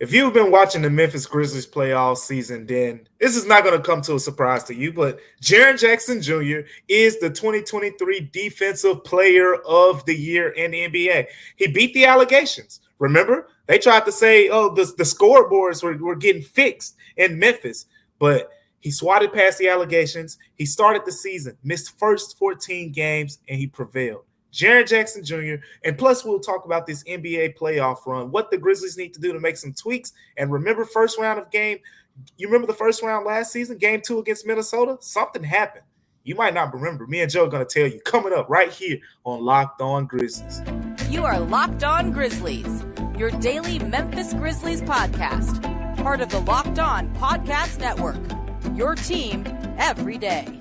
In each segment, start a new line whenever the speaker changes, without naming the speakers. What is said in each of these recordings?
If you've been watching the Memphis Grizzlies play all season, then this is not going to come to a surprise to you, but Jaren Jackson Jr. is the 2023 Defensive Player of the Year in the NBA. He beat the allegations. Remember, they tried to say, oh, the scoreboards were getting fixed in Memphis, but he swatted past the allegations. He started the season, missed first 14 games, and he prevailed. Jaren Jackson Jr. And plus, we'll talk about this NBA playoff run, what the Grizzlies need to do to make some tweaks. And remember, first round of game, you remember the first round last season, game 2 against Minnesota? Something happened. You might not remember. Me and Joe are going to tell you coming up right here on Locked On Grizzlies.
You are Locked On Grizzlies, your daily Memphis Grizzlies podcast, part of the Locked On Podcast Network, your team every day.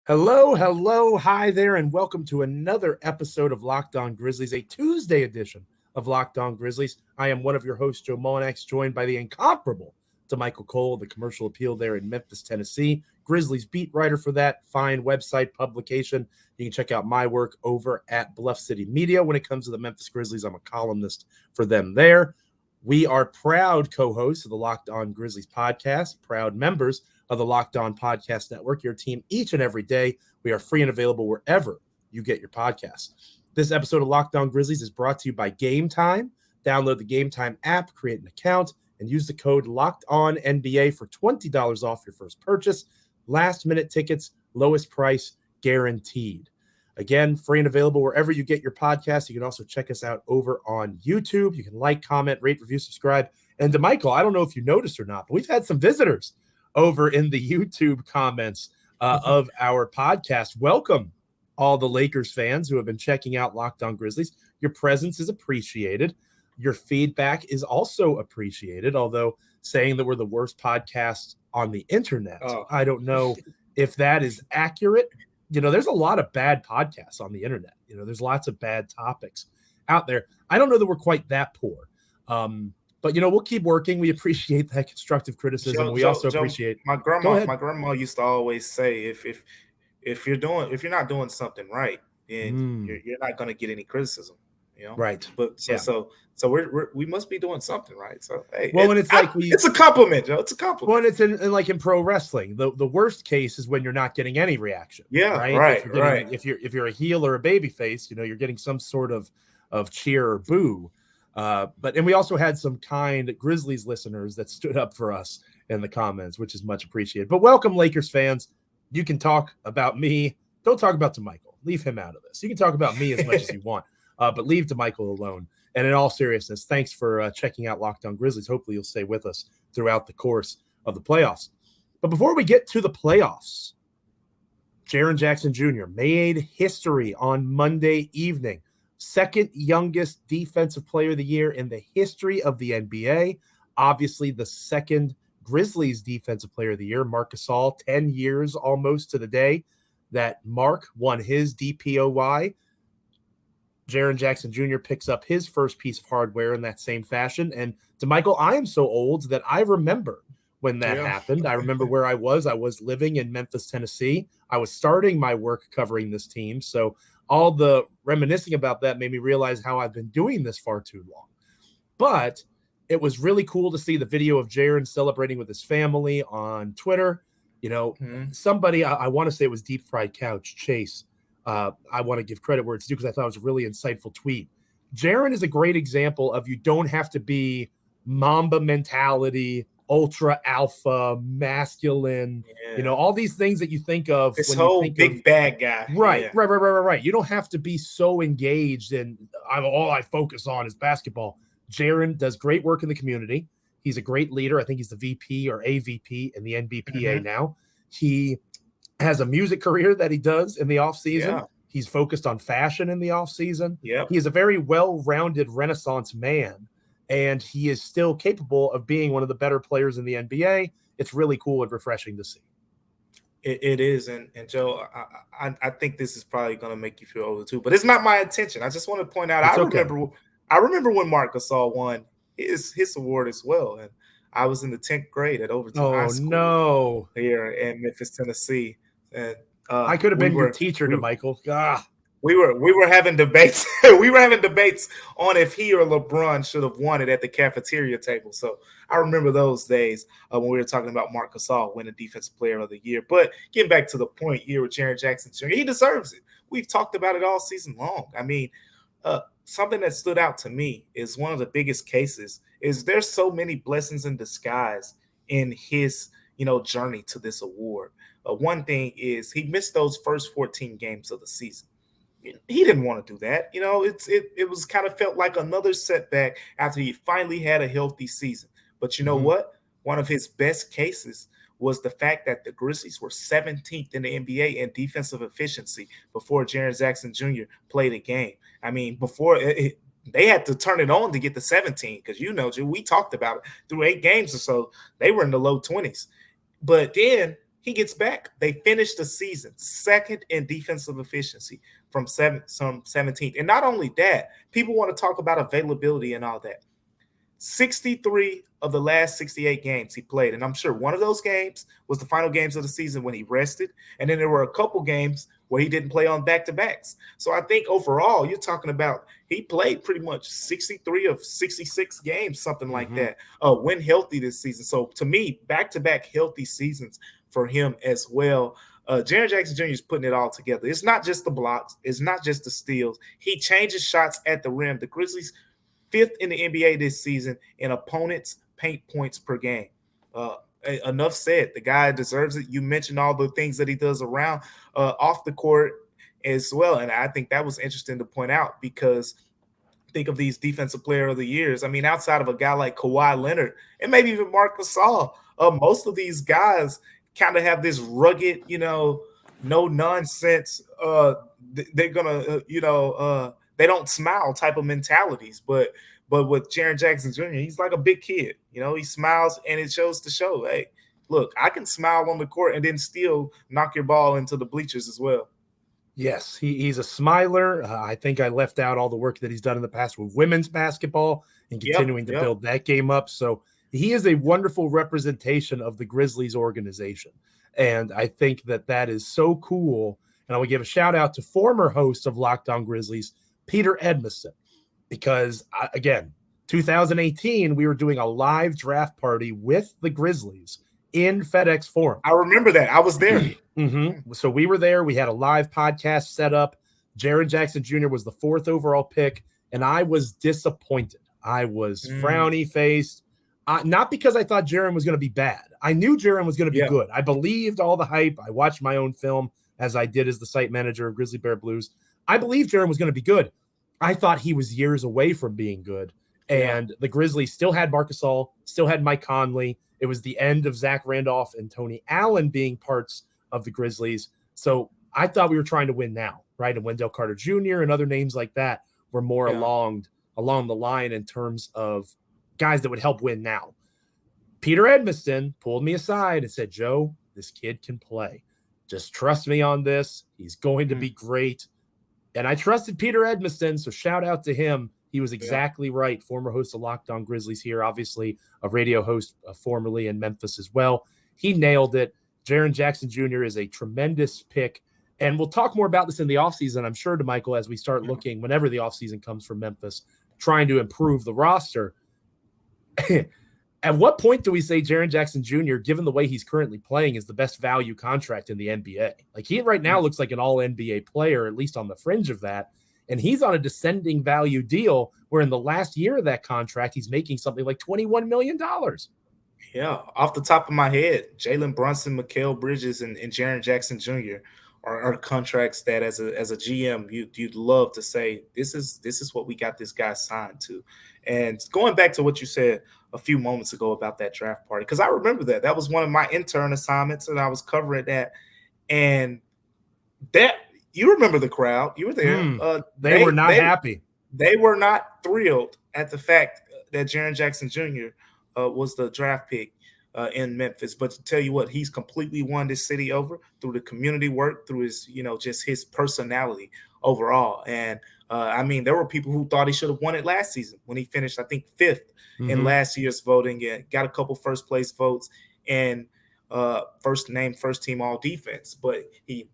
Hello, hi there, and welcome to another episode of Locked On Grizzlies, a Tuesday edition of Locked On Grizzlies. I am one of your hosts, Joe Mullinax, joined by the incomparable Damichael Cole, the commercial appeal there in Memphis, Tennessee. Grizzlies beat writer for that fine website publication. You can check out my work over at Bluff City Media. When it comes to the Memphis Grizzlies, I'm a columnist for them there. We are proud co-hosts of the Locked On Grizzlies podcast, proud members of the Locked On Podcast Network, your team each and every day. We are free and available wherever you get your podcasts. This episode of Locked On Grizzlies is brought to you by Game Time. Download the Game Time app, create an account, and use the code LOCKEDONNBA for $20 off your first purchase. Last-minute tickets, lowest price guaranteed. Again, free and available wherever you get your podcasts. You can also check us out over on YouTube. You can like, comment, rate, review, subscribe. And Damichael, I don't know if you noticed or not, but we've had some visitors over in the YouTube comments of our podcast. Welcome, all the Lakers fans who have been checking out Locked On Grizzlies. Your presence is appreciated. Your feedback is also appreciated, although saying that we're the worst podcast on the internet, I don't know if that is accurate. You know, there's a lot of bad podcasts on the internet. You know, there's lots of bad topics out there. I don't know that we're quite that poor. But, you know, we'll keep working. We appreciate that constructive criticism. We also appreciate
my grandma used to always say, if you're not doing something right, then you're not going to get any criticism, you know?
Right.
But we must be doing something right. So, hey,
well,
it's a compliment, Joe. It's a compliment.
Well, it's in pro wrestling. The worst case is when you're not getting any reaction.
Yeah.
Right.
Right.
If you're a heel or a baby face, you know, you're getting some sort of cheer or boo. And we also had some kind Grizzlies listeners that stood up for us in the comments, which is much appreciated. But welcome, Lakers fans. You can talk about me. Don't talk about Damichael. Leave him out of this. You can talk about me as much as you want, but leave Damichael alone. And in all seriousness, thanks for checking out Locked On Grizzlies. Hopefully you'll stay with us throughout the course of the playoffs. But before we get to the playoffs, Jaren Jackson Jr. made history on Monday evening. Second youngest defensive player of the year in the history of the NBA. Obviously, the second Grizzlies defensive player of the year, Marc Gasol, 10 years almost to the day that Marc won his DPOY. Jaren Jackson Jr. picks up his first piece of hardware in that same fashion. And Damichael, I am so old that I remember when that happened. I remember where I was. I was living in Memphis, Tennessee. I was starting my work covering this team. So all the reminiscing about that made me realize how I've been doing this far too long. But it was really cool to see the video of Jaren celebrating with his family on Twitter. You know, somebody, I want to say it was Deep Fried Couch, Chase. I want to give credit where it's due because I thought it was a really insightful tweet. Jaren is a great example of you don't have to be Mamba mentality, ultra alpha, masculine, you know, all these things that you think of.
This
when
whole
you think
big bad guy.
Right. You don't have to be so engaged in all I focus on is basketball. Jaren does great work in the community. He's a great leader. I think he's the VP or AVP in the NBPA now. He has a music career that he does in the offseason. Yeah. He's focused on fashion in the offseason.
Yeah.
He is a very well-rounded Renaissance man, and he is still capable of being one of the better players in the NBA. It's really cool and refreshing to see.
It is. And Joe, I think this is probably going to make you feel older too, but it's not my intention. I just want to point out, I remember when Marc Gasol won his award as well. And I was in the 10th grade at Overton High
Oh
School
no.
here in Memphis, Tennessee. And
I could have
we
been your
were
teacher,
we,
Damichael. Ah.
we were having debates. We were having debates on if he or LeBron should have won it at the cafeteria table. So I remember those days when we were talking about Marc Gasol winning Defensive Player of the Year. But getting back to the point here with Jaren Jackson Jr., he deserves it. We've talked about it all season long. I mean, something that stood out to me is one of the biggest cases is there's so many blessings in disguise in his journey to this award. One thing is he missed those first 14 games of the season. He didn't want to do that. It was kind of felt like another setback after he finally had a healthy season. But you know what? One of his best cases was the fact that the Grizzlies were 17th in the NBA in defensive efficiency before Jaren Jackson Jr. played a game. I mean, before they had to turn it on to get to 17 because, we talked about it through 8 games or so. They were in the low 20s. But then he gets back. They finished the season second in defensive efficiency from 17th. And not only that, people want to talk about availability and all that. 63 of the last 68 games he played. And I'm sure one of those games was the final games of the season when he rested. And then there were a couple games where he didn't play on back-to-backs. So I think overall, you're talking about he played pretty much 63 of 66 games, something like that, when healthy this season. So to me, back-to-back healthy seasons for him as well. Jaren Jackson Jr. is putting it all together. It's not just the blocks. It's not just the steals. He changes shots at the rim. The Grizzlies 5th in the NBA this season in opponents' paint points per game. Enough said. The guy deserves it. You mentioned all the things that he does around off the court as well. And I think that was interesting to point out because think of these defensive player of the years. I mean, outside of a guy like Kawhi Leonard and maybe even Marc Gasol, most of these guys kind of have this rugged, no nonsense. They're going to, they don't smile type of mentalities. But with Jaren Jackson Jr., he's like a big kid. He smiles and it shows to show, hey, look, I can smile on the court and then still knock your ball into the bleachers as well.
Yes, he's a smiler. I think I left out all the work that he's done in the past with women's basketball and continuing to build that game up. So he is a wonderful representation of the Grizzlies organization. And I think that is so cool. And I would give a shout out to former host of Locked On Grizzlies, Peter Edmiston, because again, 2018, we were doing a live draft party with the Grizzlies in FedEx Forum.
I remember that. I was there.
So we were there. We had a live podcast set up. Jaren Jackson Jr. was the 4th overall pick, and I was disappointed. I was frowny-faced, not because I thought Jaren was going to be bad. I knew Jaren was going to be good. I believed all the hype. I watched my own film, as I did as the site manager of Grizzly Bear Blues. I believed Jaren was going to be good. I thought he was years away from being good. And the Grizzlies still had Marc Gasol, still had Mike Conley. It was the end of Zach Randolph and Tony Allen being parts of the Grizzlies. So I thought we were trying to win now, right? And Wendell Carter Jr. and other names like that were more along the line in terms of guys that would help win now. Peter Edmiston pulled me aside and said, Joe, this kid can play. Just trust me on this. He's going to be great. And I trusted Peter Edmiston, so shout out to him. He was exactly right. Former host of Locked On Grizzlies here, obviously a radio host formerly in Memphis as well. He nailed it. Jaren Jackson Jr. is a tremendous pick. And we'll talk more about this in the offseason, I'm sure, Damichael, as we start looking, whenever the offseason comes for Memphis, trying to improve the roster. At what point do we say Jaren Jackson Jr., given the way he's currently playing, is the best value contract in the NBA? Like, he right now looks like an all-NBA player, at least on the fringe of that. And he's on a descending value deal where in the last year of that contract, he's making something like $21 million.
Yeah, off the top of my head, Jalen Brunson, Mikal Bridges, and Jaren Jackson Jr. are contracts that as a GM you'd love to say this is what we got this guy signed to. And going back to what you said a few moments ago about that draft party, because I remember that was one of my intern assignments, and I was covering that. And that you remember the crowd, you were there.
They were not happy.
They were not thrilled at the fact that Jaren Jackson Jr. Was the draft pick in Memphis. But to tell you what, he's completely won this city over through the community work, through his, just his personality overall. And I mean, there were people who thought he should have won it last season when he finished, I think, 5th in last year's voting, and got a couple first place votes and first team all defense. But he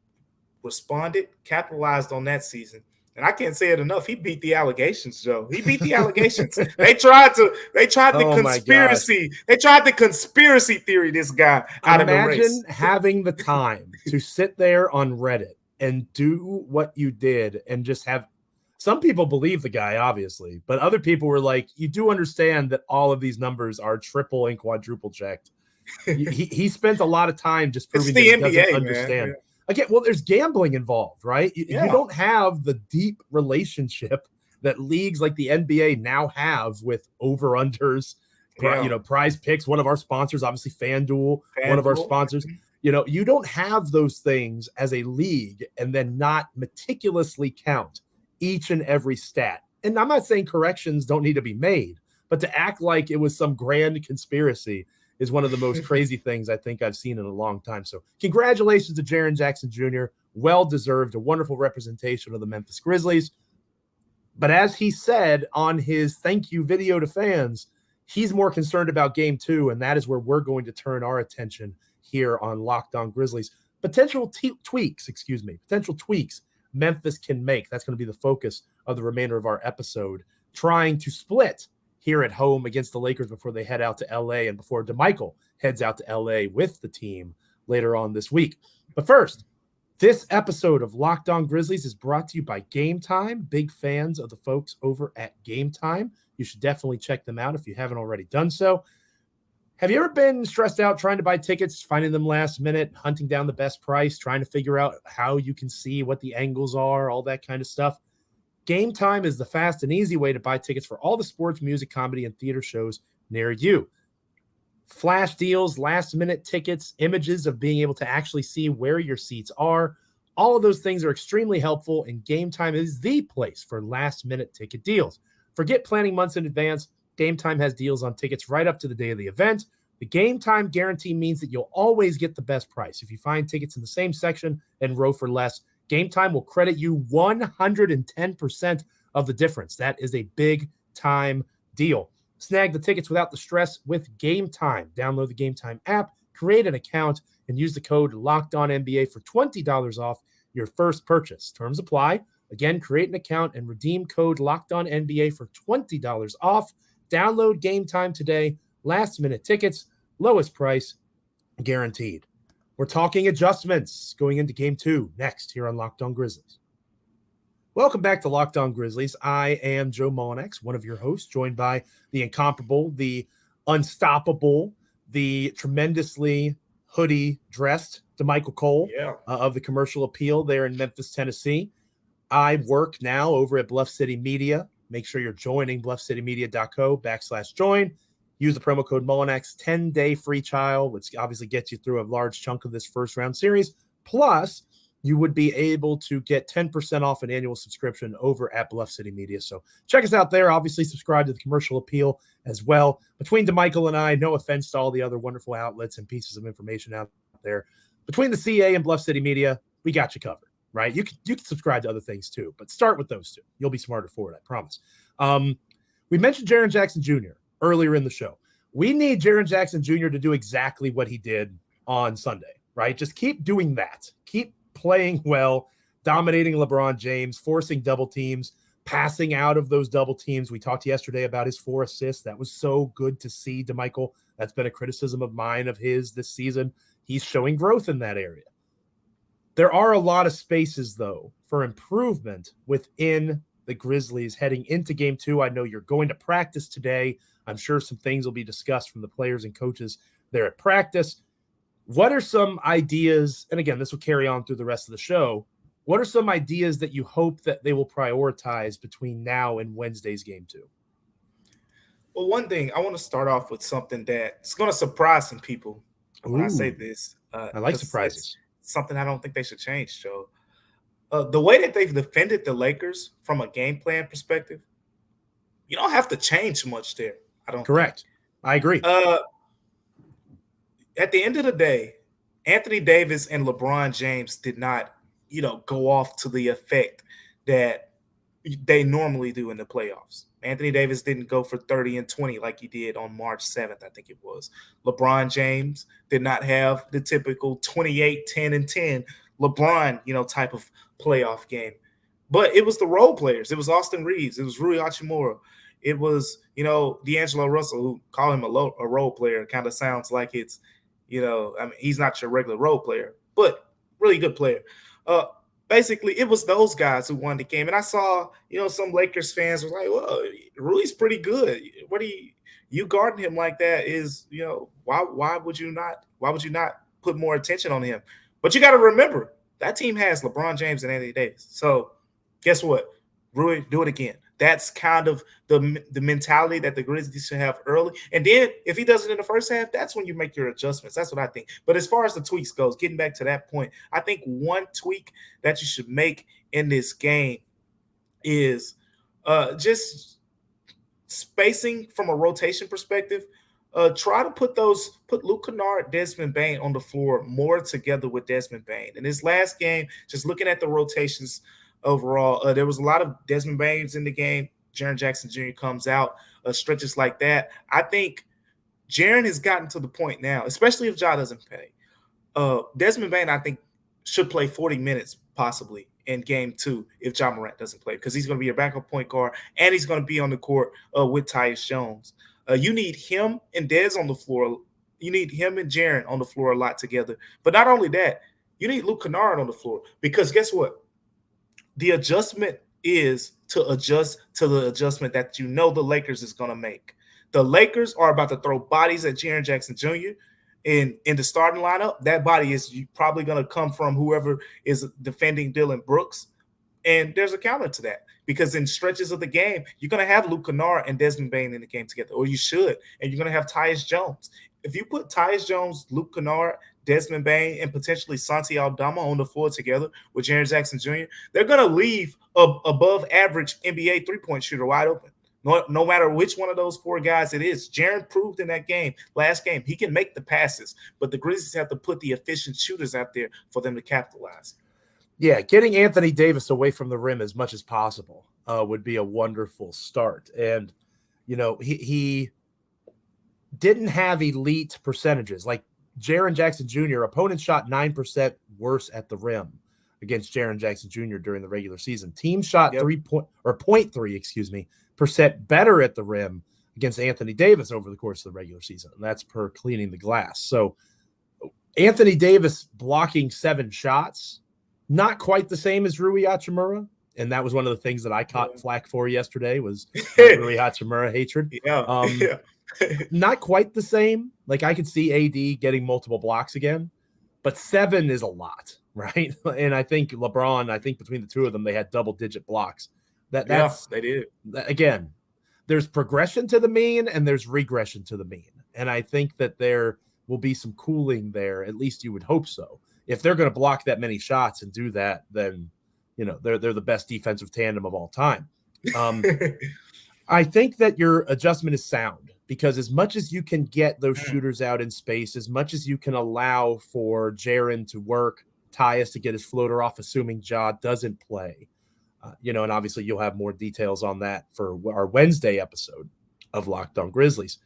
responded, capitalized on that season. And I can't say it enough. He beat the allegations, Joe. He beat the allegations. They tried the conspiracy. They tried the conspiracy theory this guy out of the race.
Imagine having the time to sit there on Reddit and do what you did and just have some people believe the guy, obviously, but other people were like, you do understand that all of these numbers are triple and quadruple checked. he spent a lot of time just proving that he doesn't understand.
Man.
Again, well, there's gambling involved, right? You don't have the deep relationship that leagues like the NBA now have with over-unders, prize picks. One of our sponsors, obviously FanDuel, one of our sponsors. You don't have those things as a league and then not meticulously count each and every stat. And I'm not saying corrections don't need to be made, but to act like it was some grand conspiracy is one of the most crazy things I think I've seen in a long time. So congratulations to Jaren Jackson Jr. Well-deserved, a wonderful representation of the Memphis Grizzlies. But as he said on his thank you video to fans, he's more concerned about game 2, and that is where we're going to turn our attention here on Locked On Grizzlies. Potential tweaks Memphis can make. That's going to be the focus of the remainder of our episode, trying to split here at home against the Lakers before they head out to LA and before Damichael heads out to LA with the team later on this week. But first, this episode of Locked On Grizzlies is brought to you by Game Time. Big fans of the folks over at Game Time. You should definitely check them out if you haven't already done so. Have you ever been stressed out trying to buy tickets, finding them last minute, hunting down the best price, trying to figure out how you can see what the angles are, all that kind of stuff? Game Time is the fast and easy way to buy tickets for all the sports, music, comedy, and theater shows near you. Flash deals, last-minute tickets, images of being able to actually see where your seats are. All of those things are extremely helpful, and Game Time is the place for last-minute ticket deals. Forget planning months in advance. Game Time has deals on tickets right up to the day of the event. The Game Time guarantee means that you'll always get the best price. If you find tickets in the same section and row for less, Game Time will credit you 110% of the difference. That is a big-time deal. Snag the tickets without the stress with Game Time. Download the Game Time app, create an account, and use the code LOCKEDONNBA for $20 off your first purchase. Terms apply. Again, create an account and redeem code LOCKEDONNBA for $20 off. Download Game Time today. Last-minute tickets, lowest price, guaranteed. We're talking adjustments going into Game 2 next here on Locked On Grizzlies. Welcome back to Locked On Grizzlies. I am Joe Mullinax, one of your hosts, joined by the incomparable, the unstoppable, the tremendously hoodie-dressed Damichael Cole of the Commercial Appeal there in Memphis, Tennessee. I work now over at Bluff City Media. Make sure you're joining bluffcitymedia.co/join. Use the promo code Mullinax, 10-day free trial, which obviously gets you through a large chunk of this first-round series. Plus, you would be able to get 10% off an annual subscription over at Bluff City Media. So check us out there. Obviously, subscribe to the Commercial Appeal as well. Between Damichael and I, no offense to all the other wonderful outlets and pieces of information out there, between the CA and Bluff City Media, we got you covered, right? You can subscribe to other things too, but start with those two. You'll be smarter for it, I promise. We mentioned Jaren Jackson Jr. earlier in the show. We need Jaren Jackson Jr. to do exactly what he did on Sunday, right? Just keep doing that. Keep playing well, dominating LeBron James, forcing double teams, passing out of those double teams. We talked yesterday about his 4 assists. That was so good to see, Damichael. That's been a criticism of mine of his this season. He's showing growth in that area. There are a lot of spaces, though, for improvement within the Grizzlies heading into Game 2. I know you're going to practice today. I'm sure some things will be discussed from the players and coaches there at practice. What are some ideas, and again, this will carry on through the rest of the show, what are some ideas that you hope that they will prioritize between now and Wednesday's Game 2?
Well, one thing, I want to start off with something that's going to surprise some people when I say this.
I like surprises.
Something I don't think they should change, Joe. The way that they've defended the Lakers from a game plan perspective, you don't have to change much there. I don't
Correct.
think.
I agree.
At the end of the day, Anthony Davis and LeBron James did not, go off to the effect that, they normally do in the playoffs. Anthony Davis didn't go for 30 and 20 like he did on March 7th, I think it was. LeBron James did not have the typical 28, 10, and 10 LeBron, type of playoff game. But it was the role players. It was Austin Reeves. It was Rui Hachimura. It was, D'Angelo Russell, who call him a role player. It kind of sounds like it's, he's not your regular role player, but really good player. Basically, it was those guys who won the game. And I saw, some Lakers fans were like, well, Rui's pretty good. What do you guarding him like that is, why would you not put more attention on him? But you got to remember, that team has LeBron James and Anthony Davis. So guess what? Rui, do it again. That's kind of the mentality that the Grizzlies should have early. And then if he does it in the first half, that's when you make your adjustments. That's what I think. But as far as the tweaks goes, getting back to that point, I think one tweak that you should make in this game is just spacing from a rotation perspective. Try to put Luke Kennard, Desmond Bane on the floor more together with Desmond Bane. In this last game, just looking at the rotations overall, there was a lot of Desmond Banes in the game. Jaren Jackson Jr. comes out, stretches like that. I think Jaren has gotten to the point now, especially if Ja doesn't play. Desmond Bane, I think, should play 40 minutes possibly in game 2 if Ja Morant doesn't play, because he's going to be a backup point guard and he's going to be on the court with Tyus Jones. You need him and Dez on the floor. You need him and Jaren on the floor a lot together. But not only that, you need Luke Kennard on the floor, because guess what? The adjustment is to adjust to the adjustment that the Lakers is going to make. The Lakers are about to throw bodies at Jaren Jackson Jr. in the starting lineup. That body is probably going to come from whoever is defending Dylan Brooks. And there's a counter to that, because in stretches of the game, you're going to have Luke Kennard and Desmond Bane in the game together, or you should. And you're going to have Tyus Jones. If you put Tyus Jones, Luke Kennard, Desmond Bane, and potentially Santi Aldama on the floor together with Jaren Jackson Jr., they're going to leave above average NBA three-point shooter wide open. No matter which one of those 4 guys it is. Jaren proved in that game, last game, he can make the passes, but the Grizzlies have to put the efficient shooters out there for them to capitalize.
Yeah, getting Anthony Davis away from the rim as much as possible would be a wonderful start. And, he didn't have elite percentages. Like Jaren Jackson Jr., opponents shot 9% worse at the rim against Jaren Jackson Jr. during the regular season. Team shot 0.3% better at the rim against Anthony Davis over the course of the regular season. And that's per cleaning the glass. So Anthony Davis blocking 7 shots, not quite the same as Rui Hachimura. And that was one of the things that I caught flack for yesterday was Rui Hachimura hatred.
Yeah.
Not quite the same. Like, I could see AD getting multiple blocks again, but 7 is a lot, right? And I think LeBron, between the two of them, they had double-digit blocks. That's
they did.
Again, there's progression to the mean and there's regression to the mean. And I think that there will be some cooling there. At least you would hope so. If they're going to block that many shots and do that, then they're the best defensive tandem of all time. I think that your adjustment is sound, because as much as you can get those shooters out in space, as much as you can allow for Jaren to work, Tyus to get his floater off, assuming Ja doesn't play, and obviously you'll have more details on that for our Wednesday episode of Locked On Grizzlies.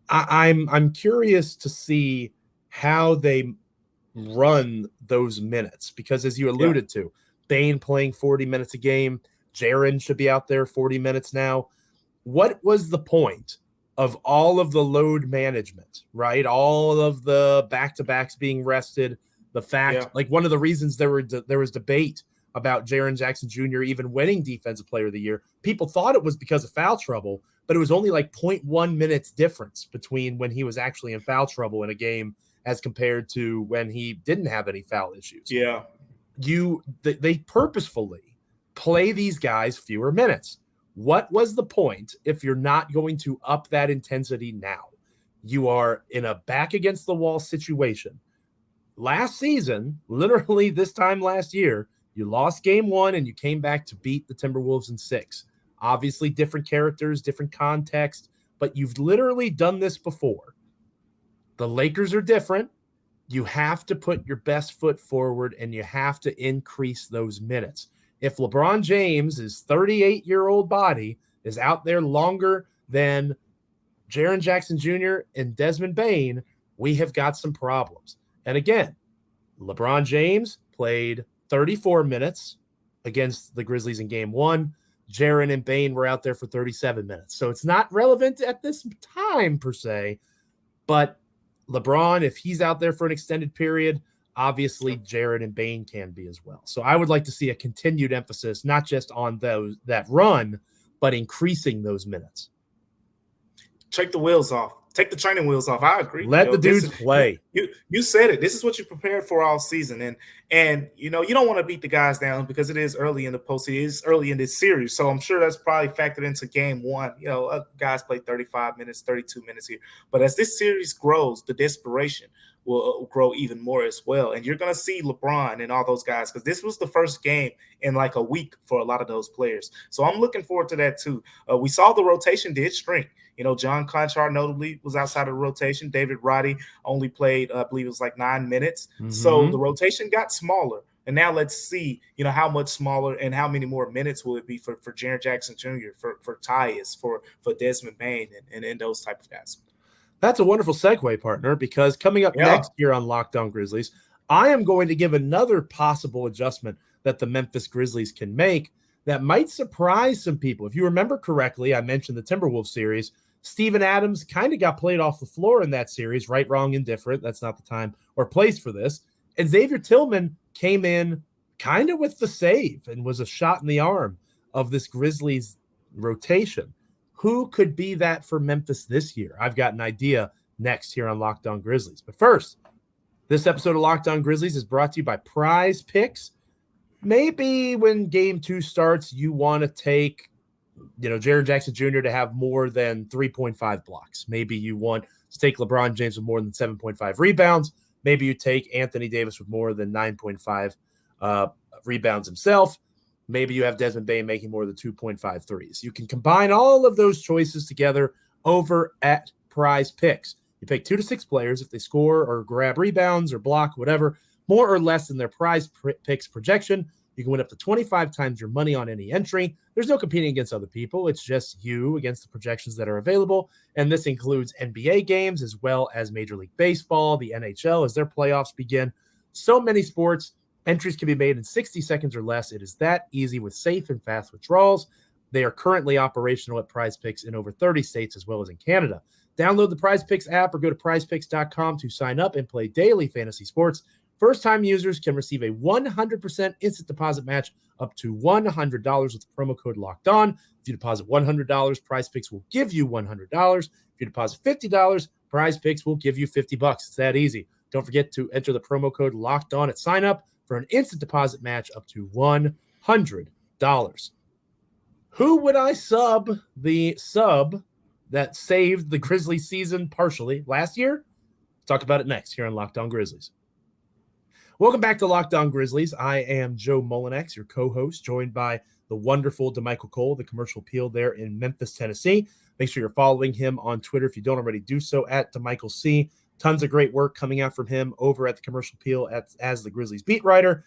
I'm curious to see how they run those minutes, because as you alluded to, Bane playing 40 minutes a game, Jaren should be out there 40 minutes now. What was the point of all of the load management, right? All of the back-to-backs being rested, the fact, like one of the reasons there was debate about Jaren Jackson Jr. even winning Defensive Player of the Year. People thought it was because of foul trouble, but it was only like 0.1 minutes difference between when he was actually in foul trouble in a game as compared to when he didn't have any foul issues.
Yeah.
They purposefully play these guys fewer minutes. What was the point if you're not going to up that intensity now? You are in a back against the wall situation. Last season, literally this time last year, you lost game 1 and you came back to beat the Timberwolves in 6. Obviously different characters, different context, but you've literally done this before. The Lakers are different. You have to put your best foot forward and you have to increase those minutes. if LeBron James' 38-year-old body is out there longer than Jaren Jackson Jr. and Desmond Bane, we have got some problems. And again, LeBron James played 34 minutes against the Grizzlies in game 1. Jaren and Bane were out there for 37 minutes. So it's not relevant at this time per se, but LeBron, if he's out there for an extended period, obviously Jaren and Bane can be as well. So I would like to see a continued emphasis, not just on that run, but increasing those minutes.
Take the wheels off. Take the training wheels off. I agree.
Let the dudes play.
You said it. This is what you prepared for all season. And you don't want to beat the guys down because it is early in the postseason. It's early in this series. So I'm sure that's probably factored into game 1. Guys play 35 minutes, 32 minutes here. But as this series grows, the desperation will grow even more as well. And you're going to see LeBron and all those guys, because this was the first game in like a week for a lot of those players. So I'm looking forward to that too. We saw the rotation did shrink. John Conchar notably was outside of the rotation. David Roddy only played, I believe it was like 9 minutes. Mm-hmm. So the rotation got smaller. And now let's see, how much smaller and how many more minutes will it be for Jaren Jackson Jr., for Tyus, for Desmond Bane, and those type of guys.
That's a wonderful segue, partner, because coming up next year on Locked On Grizzlies, I am going to give another possible adjustment that the Memphis Grizzlies can make that might surprise some people. If you remember correctly, I mentioned the Timberwolves series. Steven Adams kind of got played off the floor in that series, right, wrong, indifferent. That's not the time or place for this. And Xavier Tillman came in kind of with the save and was a shot in the arm of this Grizzlies rotation. Who could be that for Memphis this year? I've got an idea next here on Locked On Grizzlies. But first, this episode of Locked On Grizzlies is brought to you by Prize Picks. Maybe when game 2 starts, you want to take, Jaren Jackson Jr. to have more than 3.5 blocks. Maybe you want to take LeBron James with more than 7.5 rebounds. Maybe you take Anthony Davis with more than 9.5 rebounds himself. Maybe you have Desmond Bane making more than 2.5 threes. You can combine all of those choices together over at Prize Picks. You pick 2 to 6 players if they score or grab rebounds or block, whatever, more or less than their Prize Picks projection. You can win up to 25 times your money on any entry. There's no competing against other people. It's just you against the projections that are available. And this includes NBA games as well as Major League Baseball, the NHL, as their playoffs begin. So many sports. Entries can be made in 60 seconds or less. It is that easy with safe and fast withdrawals. They are currently operational at Prize Picks in over 30 states as well as in Canada. Download the Prize Picks app or go to prizepicks.com to sign up and play daily fantasy sports. First-time users can receive a 100% instant deposit match up to $100 with the promo code Locked On. If you deposit $100, Prize Picks will give you $100. If you deposit $50, Prize Picks will give you $50. It's that easy. Don't forget to enter the promo code Locked On at sign up for an instant deposit match up to $100. Who would I sub that saved the Grizzlies season partially last year? Talk about it next here on Locked On Grizzlies. Welcome back to Locked On Grizzlies. I am Joe Mullinax, your co-host, joined by the wonderful Damichael, the commercial appeal there in Memphis, Tennessee. Make sure you're following him on Twitter if you don't already do so, at Damichael. Tons of great work coming out from him over at the Commercial Appeal as the Grizzlies beat writer.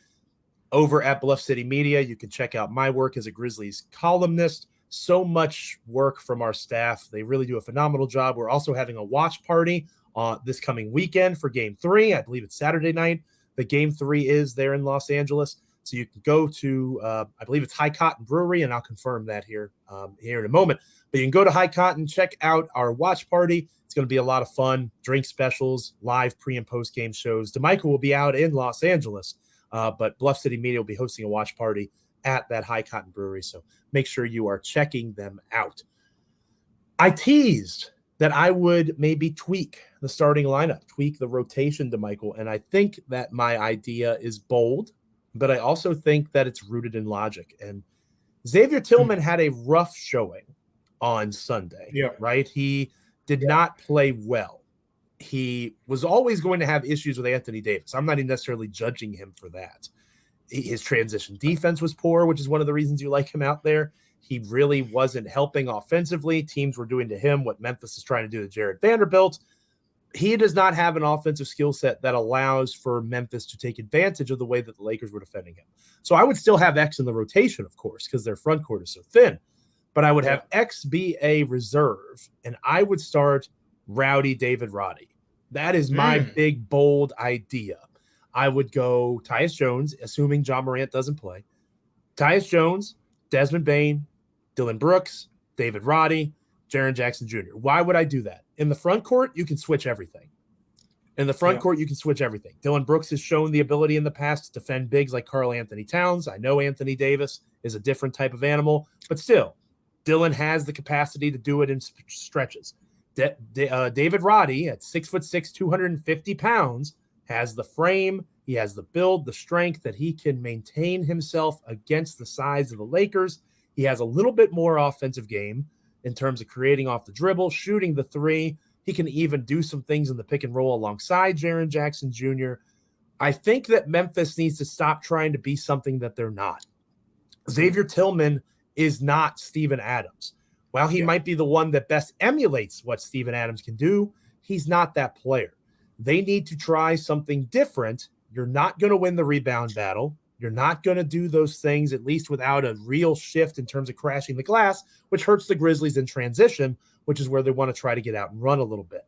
Over at Bluff City Media, you can check out my work as a Grizzlies columnist. So much work from our staff. They really do a phenomenal job. We're also having a watch party this coming weekend for Game 3. I believe it's Saturday night. The Game 3 is there in Los Angeles. So you can go to, I believe it's High Cotton Brewery, and I'll confirm that here in a moment. But you can go to High Cotton, check out our watch party. It's going to be a lot of fun. Drink specials, live pre- and post-game shows. Damichael will be out in Los Angeles, but Bluff City Media will be hosting a watch party at that High Cotton Brewery. So make sure you are checking them out. I teased that I would maybe tweak the starting lineup, tweak the rotation, Damichael, and I think that my idea is bold, but I also think that it's rooted in logic. And Xavier Tillman had a rough showing on Sunday, right? He did not play well. He was always going to have issues with Anthony Davis. I'm not even necessarily judging him for that. His transition defense was poor, which is one of the reasons you like him out there. He really wasn't helping offensively. Teams were doing to him what Memphis is trying to do to Jared Vanderbilt. he does not have an offensive skill set that allows for Memphis to take advantage of the way that the Lakers were defending him. So I would still have X in the rotation, of course, because their front court is so thin. But I would have X be a reserve, and I would start Rowdy David Roddy. That is my big, bold idea. I would go Tyus Jones, assuming John Morant doesn't play. Tyus Jones, Desmond Bane, Dylan Brooks, David Roddy, Jaren Jackson Jr. Why would I do that? In the front court, you can switch everything. Dylan Brooks has shown the ability in the past to defend bigs like Karl Anthony Towns. I know Anthony Davis is a different type of animal, but still, Dylan has the capacity to do it in stretches. David Roddy at 6'6", 250 pounds, has the frame, he has the build, the strength that he can maintain himself against the size of the Lakers. He has a little bit more offensive game in terms of creating off the dribble, shooting the three. He can even do some things in the pick and roll alongside Jaren Jackson Jr. I think that Memphis needs to stop trying to be something that they're not. Xavier Tillman is not Steven Adams. While he might be the one that best emulates what Steven Adams can do, he's not that player. They need to try something different. You're not going to win the rebound battle. You're not going to do those things, at least without a real shift in terms of crashing the glass, which hurts the Grizzlies in transition, which is where they want to try to get out and run a little bit.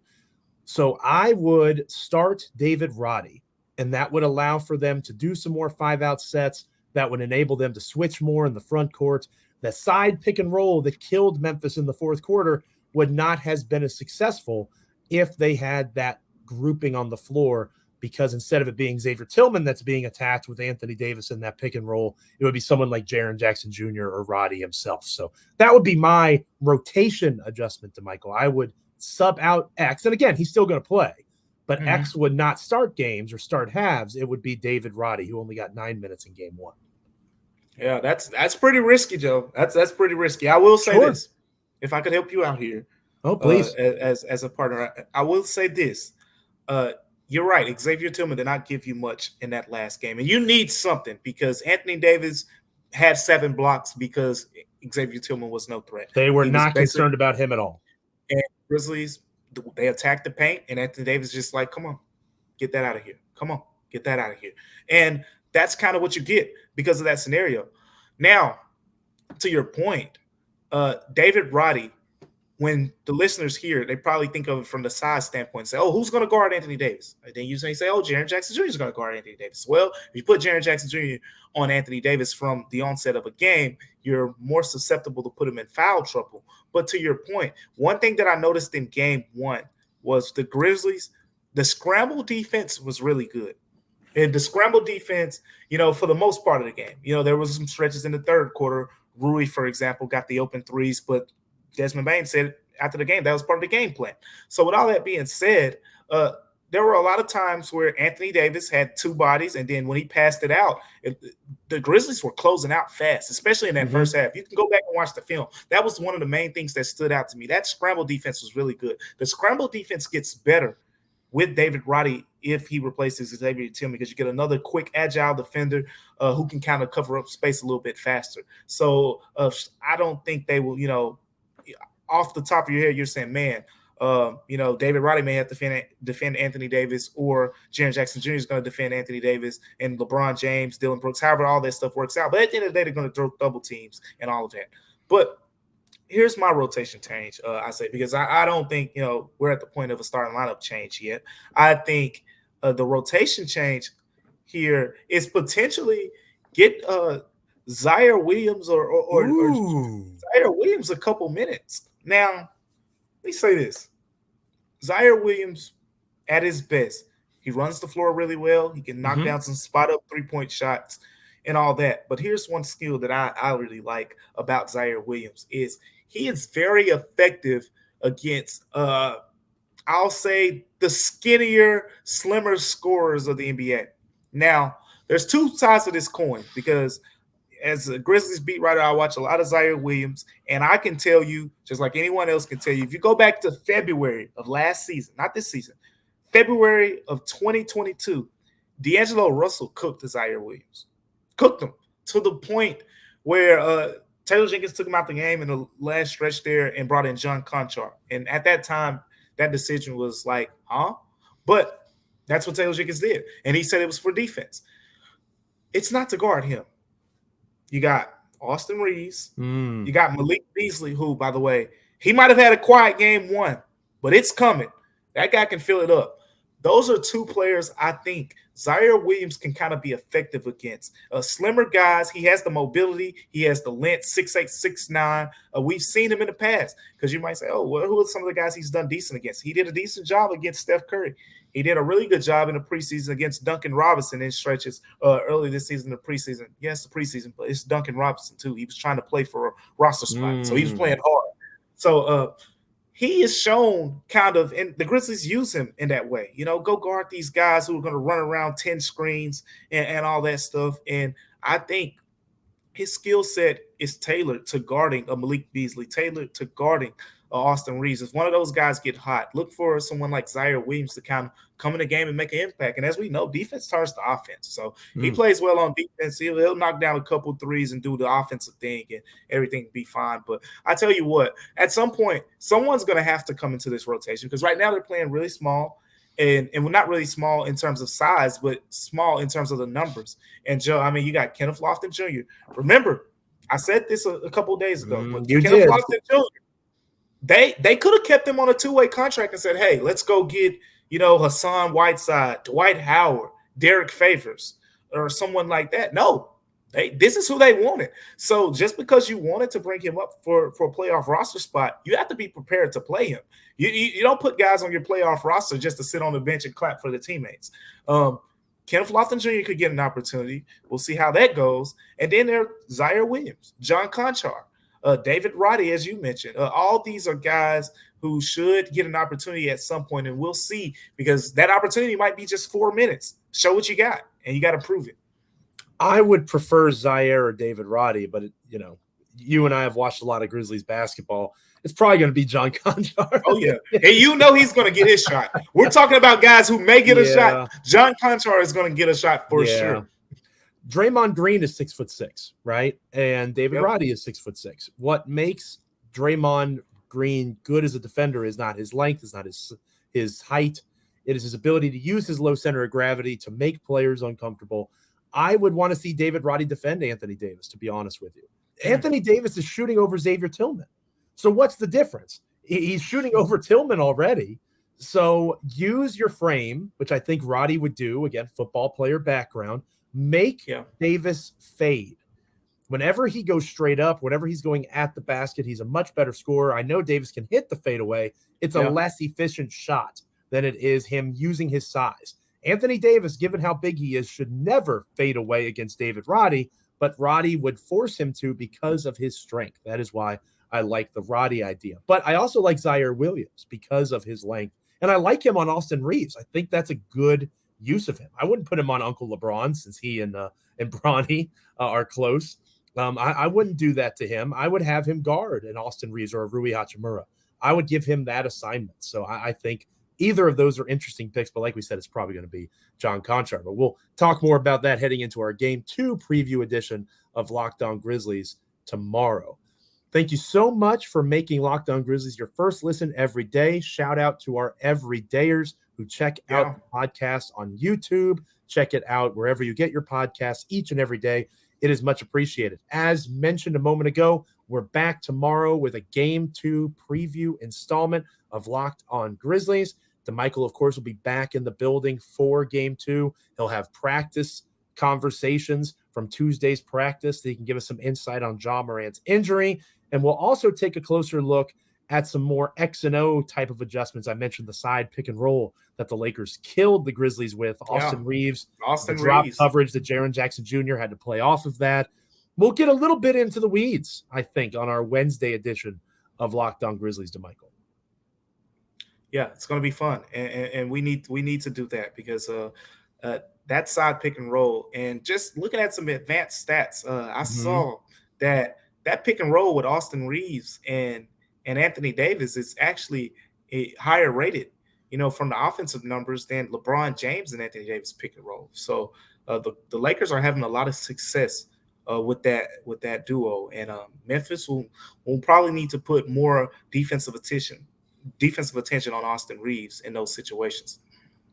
So I would start David Roddy, and that would allow for them to do some more 5-out sets. That would enable them to switch more in the front court. The side pick and roll that killed Memphis in the fourth quarter would not have been as successful if they had that grouping on the floor, because instead of it being Xavier Tillman that's being attacked with Anthony Davis in that pick and roll, it would be someone like Jaren Jackson Jr. or Roddy himself. So that would be my rotation adjustment to Michael. I would sub out X. And again, he's still going to play, but X would not start games or start halves. It would be David Roddy, who only got 9 minutes in game one.
Yeah, that's pretty risky, Joe. That's pretty risky. I will say this, if I could help you out here.
Oh, please.
As a partner, I will say this. You're right. Xavier Tillman did not give you much in that last game. And you need something, because Anthony Davis had 7 blocks because Xavier Tillman was no threat.
They were not concerned about him at all.
And Grizzlies, they attacked the paint, and Anthony Davis just like, come on, get that out of here. Come on, get that out of here. And that's kind of what you get because of that scenario. Now, to your point, David Roddy, when the listeners hear it, they probably think of it from the size standpoint and say, oh, who's going to guard Anthony Davis? And then you say, oh, Jaren Jackson Jr. is going to guard Anthony Davis. Well, if you put Jaren Jackson Jr. on Anthony Davis from the onset of a game, you're more susceptible to put him in foul trouble. But to your point, one thing that I noticed in game one was the Grizzlies, the scramble defense was really good. And the scramble defense, for the most part of the game, there was some stretches in the third quarter. Rui, for example, got the open threes, but Desmond Bane said after the game that was part of the game plan. So with all that being said, there were a lot of times where Anthony Davis had 2 bodies, and then when he passed it out, the Grizzlies were closing out fast, especially in that first half. You can go back and watch the film. That was one of the main things that stood out to me. That scramble defense was really good. The scramble defense gets better with David Roddy if he replaces Xavier Tillman, because you get another quick, agile defender who can kind of cover up space a little bit faster. So I don't think they will, off the top of your head, you're saying, man, David Roddy may have to defend Anthony Davis, or Jaren Jackson Jr. is going to defend Anthony Davis, and LeBron James, Dylan Brooks, however all that stuff works out. But at the end of the day, they're going to throw double teams and all of that. But here's my rotation change, I say, because I don't think, we're at the point of a starting lineup change yet. I think the rotation change here is potentially get Zaire Williams or Zaire Williams a couple minutes. Now, let me say this. Zaire Williams, at his best, he runs the floor really well. He can knock down some spot-up three-point shots and all that. But here's one skill that I really like about Zaire Williams is he is very effective against, I'll say, the skinnier, slimmer scorers of the NBA. Now, there's 2 sides of this coin, because as a Grizzlies beat writer, I watch a lot of Zaire Williams, and I can tell you, just like anyone else can tell you, if you go back to February of last season, not this season, February of 2022, D'Angelo Russell cooked Zaire Williams. Cooked him to the point where Taylor Jenkins took him out the game in the last stretch there and brought in John Conchar. And at that time, that decision was like, huh? But that's what Taylor Jenkins did. And he said it was for defense. It's not to guard him. You got Austin Reeves. You got Malik Beasley, who, by the way, he might have had a quiet game one, but it's coming. That guy can fill it up. Those are two players I think Zaire Williams can kind of be effective against. Slimmer guys, he has the mobility, he has the length, 6'8", 6'9". We've seen him in the past because you might say, oh, well, who are some of the guys he's done decent against? He did a decent job against Steph Curry. He did a really good job in the preseason against Duncan Robinson in stretches early this season, the preseason. Yes, the preseason, but it's Duncan Robinson too. He was trying to play for a roster spot, so he was playing hard. So he is shown kind of, and the Grizzlies use him in that way. Go guard these guys who are going to run around 10 screens and all that stuff. And I think his skill set is tailored to guarding a Malik Beasley, tailored to guarding Austin Reeves. If one of those guys get hot, look for someone like Zaire Williams to kind of come in the game and make an impact. And as we know, defense turns to offense. So he plays well on defense. He'll knock down a couple threes and do the offensive thing and everything will be fine. But I tell you what, at some point, someone's going to have to come into this rotation because right now they're playing really small. And we're not really small in terms of size, but small in terms of the numbers. And Joe, I mean, you got Kenneth Lofton Jr. Remember, I said this a couple of days ago, but Kenneth Lofton Jr., they could have kept him on a two-way contract and said, hey, let's go get, Hassan Whiteside, Dwight Howard, Derek Favors, or someone like that. No, this is who they wanted. So just because you wanted to bring him up for a playoff roster spot, you have to be prepared to play him. You don't put guys on your playoff roster just to sit on the bench and clap for the teammates. Kenneth Lofton Jr. could get an opportunity. We'll see how that goes. And then there's Zaire Williams, John Conchar, David Roddy, as you mentioned. All these are guys who should get an opportunity at some point, and we'll see because that opportunity might be just 4 minutes. Show what you got, and you got to prove it.
I would prefer Zaire or David Roddy, but you and I have watched a lot of Grizzlies basketball. It's probably going to be John Conchar.
Oh, yeah. Hey, he's going to get his shot. We're talking about guys who may get a shot. John Conchar is going to get a shot for sure.
Draymond Green is 6'6", right? And David Roddy is 6'6". What makes Draymond Green good as a defender is not his length, it's not his height. It is his ability to use his low center of gravity to make players uncomfortable. I would want to see David Roddy defend Anthony Davis, to be honest with you. Anthony Davis is shooting over Xavier Tillman. So what's the difference? He's shooting over Tillman already. So use your frame, which I think Roddy would do. Again, football player background. Make Davis fade. Whenever he goes straight up, whenever he's going at the basket, he's a much better scorer. I know Davis can hit the fadeaway. It's a less efficient shot than it is him using his size. Anthony Davis, given how big he is, should never fade away against David Roddy, but Roddy would force him to because of his strength. That is why I like the Roddy idea. But I also like Zaire Williams because of his length. And I like him on Austin Reeves. I think that's a good use of him. I wouldn't put him on Uncle LeBron since he and Bronny are close. I wouldn't do that to him. I would have him guard an Austin Reeves or a Rui Hachimura. I would give him that assignment. So I think either of those are interesting picks, but like we said, it's probably going to be John Conchar. But we'll talk more about that heading into our Game 2 preview edition of Locked On Grizzlies tomorrow. Thank you so much for making Locked On Grizzlies your first listen every day. Shout out to our everydayers who check out the podcast on YouTube. Check it out wherever you get your podcasts each and every day. It is much appreciated. As mentioned a moment ago, we're back tomorrow with a Game 2 preview installment of Locked On Grizzlies. Damichael, of course, will be back in the building for Game 2. He'll have practice conversations from Tuesday's practice that he can give us some insight on Ja Morant's injury. And we'll also take a closer look at some more X and O type of adjustments. I mentioned the side pick and roll that the Lakers killed the Grizzlies with. Austin Reeves, drop coverage that Jaren Jackson Jr. had to play off of that. We'll get a little bit into the weeds, I think, on our Wednesday edition of Locked On Grizzlies, Damichael.
Yeah, it's going to be fun, and we need to do that because that side pick and roll, and just looking at some advanced stats, I saw that pick and roll with Austin Reeves and Anthony Davis is actually a higher rated, from the offensive numbers than LeBron James and Anthony Davis pick and roll. So the Lakers are having a lot of success with that duo, and Memphis will probably need to put more defensive attention defensive attention on Austin Reeves in those situations.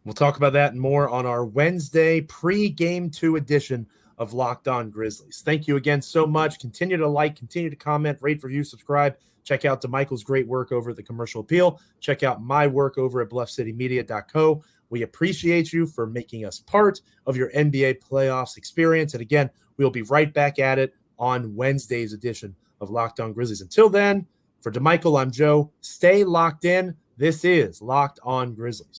We'll talk about that and more on our Wednesday pre-Game 2 edition of Locked On Grizzlies. Thank you again so much. Continue to like, continue to comment, rate, review, subscribe. Check out Damichael's great work over at the Commercial Appeal. Check out my work over at bluffcitymedia.co. We appreciate you for making us part of your NBA playoffs experience. And again, we'll be right back at it on Wednesday's edition of Locked On Grizzlies. Until then, for Damichael, I'm Joe. Stay locked in. This is Locked On Grizzlies.